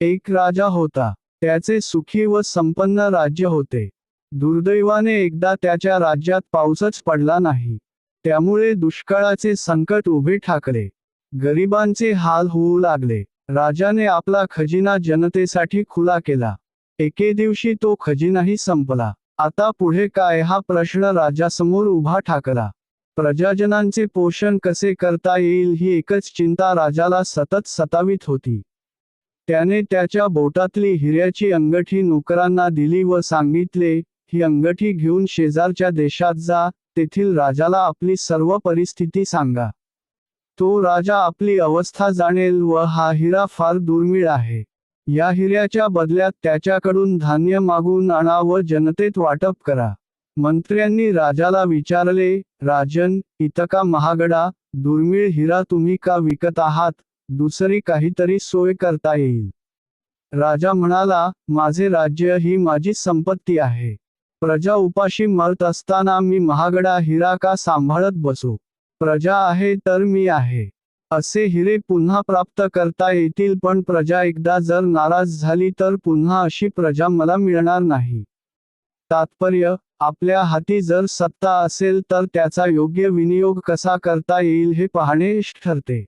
एक राजा होता. त्याचे सुखी व संपन्न राज्य होते. दुर्दैवाने एकदा त्याच्या राज्यात पाऊसच पडला नाही. त्यामुळे दुष्काळाचे संकट उभे ठाकले. गरिबांचे हाल होऊ लागले. राजाने आपला खजिना जनतेसाठी खुला केला. एके दिवशी तो खजिनाही संपला. आता पुढे काय हा प्रश्न राजासमोर उभा ठाकला. प्रजाजनांचे पोषण कसे करता येईल ही एकच चिंता राजाला सतत सतावीत होती. त्याने त्याच्या बोटातली हिऱ्याची अंगठी नोकरांना दिली व सांगितले, ही अंगठी घेऊन शेजारच्या देशात जा, तेथील राजाला आपली सर्व परिस्थिती सांगा. तो राजा आपली अवस्था जाणेल व हा हिरा फार दुर्मिळ आहे. या हिऱ्याच्या बदल्यात त्याच्याकडून धान्य मागून आणा व जनतेत वाटप करा. मंत्र्यांनी राजाला विचारले, राजन, इतका महागडा, दुर्मिळ हिरा तुम्ही का विकत आहात? दुसरी काहीतरी सोय करता येईल. राजा म्हणाला, माझे राज्य ही माझी संपत्ती आहे. प्रजा उपाशी मरत असताना मी महागडा हिरा का सांभाळत बसू? प्रजा आहे तर मी आहे. असे हिरे पुन्हा प्राप्त करता येतील, पण प्रजा एकदा जर नाराज झाली तर पुन्हा अशी प्रजा मला मिळणार नाही. तात्पर्य, आपल्या हाती जर सत्ता असेल तर त्याचा योग्य विनियोग कसा करता येईल हे पाहणे इष्ट ठरते.